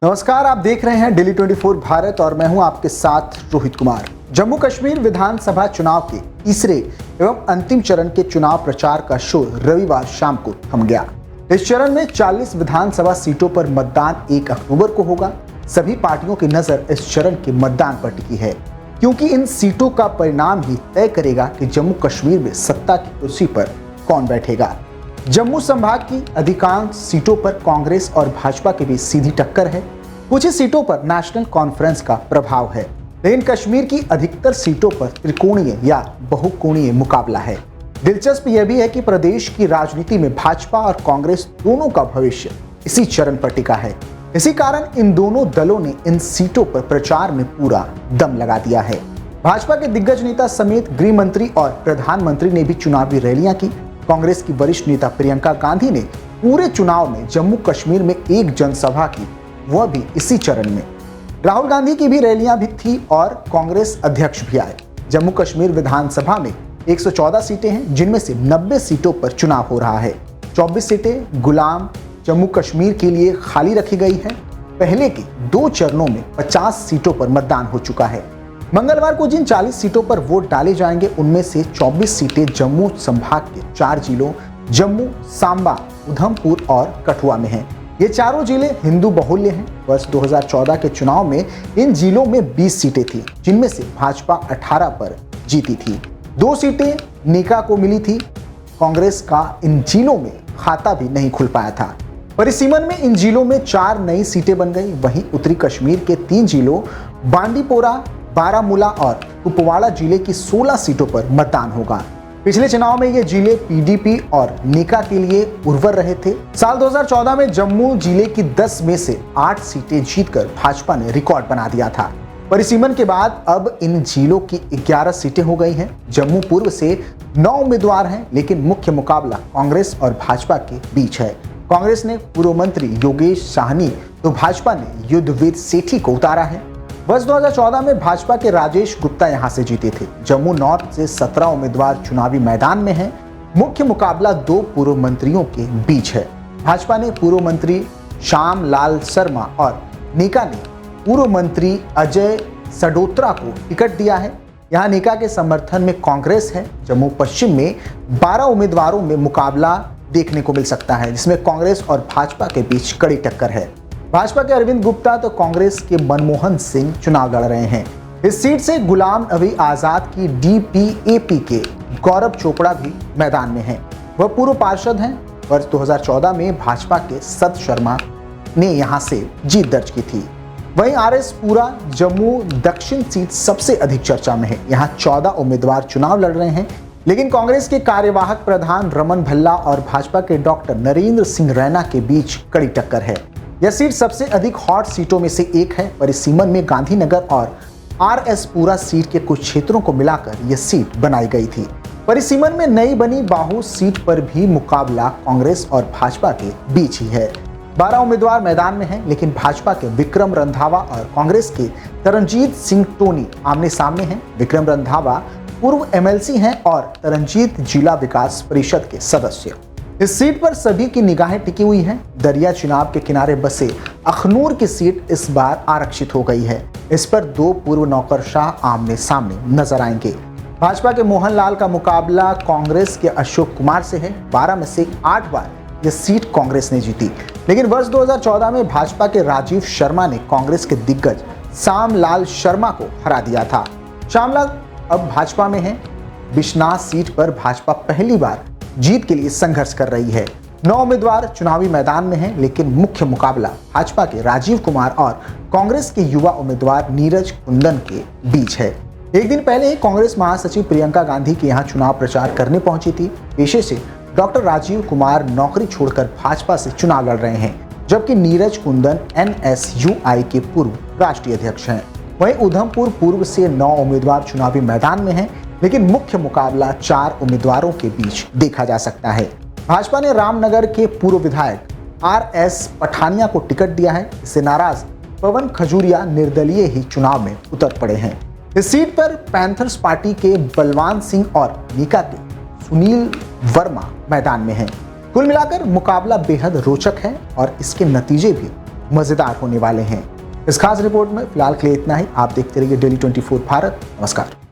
नमस्कार, आप देख रहे हैं डेली 24 भारत और मैं हूं आपके साथ रोहित कुमार। जम्मू कश्मीर विधानसभा चुनाव के तीसरे एवं अंतिम चरण के चुनाव प्रचार का शोर रविवार शाम को थम गया। इस चरण में 40 विधानसभा सीटों पर मतदान 1 अक्टूबर को होगा। सभी पार्टियों की नजर इस चरण के मतदान पर टिकी है, क्योंकि इन सीटों का परिणाम ही तय करेगा कि जम्मू कश्मीर में सत्ता की कुर्सी पर कौन बैठेगा। जम्मू संभाग की अधिकांश सीटों पर कांग्रेस और भाजपा के बीच सीधी टक्कर है। कुछ ही सीटों पर नेशनल कॉन्फ्रेंस का प्रभाव है, लेकिन कश्मीर की अधिकतर सीटों पर त्रिकोणीय या बहुकोणीय मुकाबला है। दिलचस्प यह भी है कि प्रदेश की राजनीति में भाजपा और कांग्रेस दोनों का भविष्य इसी चरण पर टिका है। इसी कारण इन दोनों दलों ने इन सीटों पर प्रचार में पूरा दम लगा दिया है। भाजपा के दिग्गज नेता समेत गृह मंत्री और प्रधानमंत्री ने भी चुनावी रैलियां की। कांग्रेस की वरिष्ठ नेता प्रियंका गांधी ने पूरे चुनाव में जम्मू कश्मीर में एक जनसभा की, वह भी इसी चरण में। राहुल गांधी की भी रैलियां भी थी और कांग्रेस अध्यक्ष भी आए। जम्मू कश्मीर विधानसभा में 114 सीटें हैं, जिनमें से 90 सीटों पर चुनाव हो रहा है। 24 सीटें गुलाम जम्मू कश्मीर के लिए खाली रखी गई है। पहले के 2 चरणों में 50 सीटों पर मतदान हो चुका है। मंगलवार को जिन 40 सीटों पर वोट डाले जाएंगे, उनमें से 24 सीटें जम्मू संभाग के 4 जिलों जम्मू, सांबा, उधमपुर और कठुआ में हैं। ये चारों जिले हिंदू बहुल्य हैं। वर्ष 2014 के चुनाव में इन जिलों में 20 सीटें थी, जिनमें से भाजपा 18 पर जीती थी। 2 सीटें नीका को मिली थी। कांग्रेस का इन जिलों में खाता भी नहीं खुल पाया था। परिसीमन में इन जिलों में 4 नई सीटें बन गई। वहीं उत्तरी कश्मीर के 3 जिलों बांदीपोरा, बारामूला और कुपवाड़ा जिले की 16 सीटों पर मतदान होगा। पिछले चुनाव में ये जिले पीडीपी और नीका के लिए उर्वर रहे थे। साल 2014 में जम्मू जिले की 10 में से 8 सीटें जीतकर भाजपा ने रिकॉर्ड बना दिया था। परिसीमन के बाद अब इन जिलों की 11 सीटें हो गई हैं। जम्मू पूर्व से 9 उम्मीदवार हैं, लेकिन मुख्य मुकाबला कांग्रेस और भाजपा के बीच है। कांग्रेस ने पूर्व मंत्री योगेश साहनी तो भाजपा ने युद्धवीर सेठी को उतारा है। वर्ष 2014 में भाजपा के राजेश गुप्ता यहां से जीते थे। जम्मू नॉर्थ से 17 उम्मीदवार चुनावी मैदान में हैं। मुख्य मुकाबला 2 पूर्व मंत्रियों के बीच है। भाजपा ने पूर्व मंत्री श्याम लाल शर्मा और नीका ने पूर्व मंत्री अजय सडोत्रा को टिकट दिया है। यहां नीका के समर्थन में कांग्रेस है। जम्मू पश्चिम में 12 उम्मीदवारों में मुकाबला देखने को मिल सकता है, जिसमें कांग्रेस और भाजपा के बीच कड़ी टक्कर है। भाजपा के अरविंद गुप्ता तो कांग्रेस के मनमोहन सिंह चुनाव लड़ रहे हैं। इस सीट से गुलाम नबी आजाद की डीपीएपी के गौरव चोपड़ा भी मैदान में हैं। वह पूर्व पार्षद हैं। वर्ष 2014 में भाजपा के सत शर्मा ने यहां से जीत दर्ज की थी। वहीं आरएस पुरा जम्मू दक्षिण सीट सबसे अधिक चर्चा में है। यहां 14 उम्मीदवार चुनाव लड़ रहे हैं, लेकिन कांग्रेस के कार्यवाहक प्रधान रमन भल्ला और भाजपा के डॉक्टर नरेंद्र सिंह रैना के बीच कड़ी टक्कर है। यह सीट सबसे अधिक हॉट सीटों में से एक है। परिसीमन में गांधीनगर और आरएस पुरा सीट के कुछ क्षेत्रों को मिलाकर यह सीट बनाई गई थी। परिसीमन में नई बनी बाहू सीट पर भी मुकाबला कांग्रेस और भाजपा के बीच ही है। 12 उम्मीदवार मैदान में हैं, लेकिन भाजपा के विक्रम रंधावा और कांग्रेस के तरनजीत सिंह टोनी आमने सामने हैं। विक्रम रंधावा पूर्व एमएलसी हैं और तरनजीत जिला विकास परिषद के सदस्य। इस सीट पर सभी की निगाहें टिकी हुई हैं। दरिया चिनाब के किनारे बसे अखनूर की सीट इस बार आरक्षित हो गई है। इस पर 2 पूर्व नौकरशाह आमने सामने नजर आएंगे। भाजपा के मोहन लाल का मुकाबला कांग्रेस के अशोक कुमार से है। 12 में से 8 बार यह सीट कांग्रेस ने जीती, लेकिन वर्ष 2014 में भाजपा के राजीव शर्मा ने कांग्रेस के दिग्गज श्याम लाल शर्मा को हरा दिया था। श्यामलाल अब भाजपा में है। बिश्नाह सीट पर भाजपा पहली बार जीत के लिए संघर्ष कर रही है। 9 उम्मीदवार चुनावी मैदान में हैं, लेकिन मुख्य मुकाबला भाजपा के राजीव कुमार और कांग्रेस के युवा उम्मीदवार नीरज कुंदन के बीच है। एक दिन पहले ही कांग्रेस महासचिव प्रियंका गांधी के यहां चुनाव प्रचार करने पहुंची थी। पेशे से डॉक्टर राजीव कुमार नौकरी छोड़कर भाजपा से चुनाव लड़ रहे हैं, जबकि नीरज कुंदन एनएसयूआई के पूर्व राष्ट्रीय अध्यक्ष हैं। वहीं उधमपुर पूर्व से 9 उम्मीदवार चुनावी मैदान में हैं, लेकिन मुख्य मुकाबला 4 उम्मीदवारों के बीच देखा जा सकता है। भाजपा ने रामनगर के पूर्व विधायक आरएस पठानिया को टिकट दिया है। इससे नाराज पवन खजूरिया निर्दलीय ही चुनाव में उतर पड़े हैं। इस सीट पर पैंथर्स पार्टी के बलवान सिंह और नीका के सुनील वर्मा मैदान में हैं। कुल मिलाकर मुकाबला बेहद रोचक है और इसके नतीजे भी मजेदार होने वाले हैं। इस खास रिपोर्ट में फिलहाल के लिए इतना ही। आप देखते रहिए डेली 24 भारत। नमस्कार।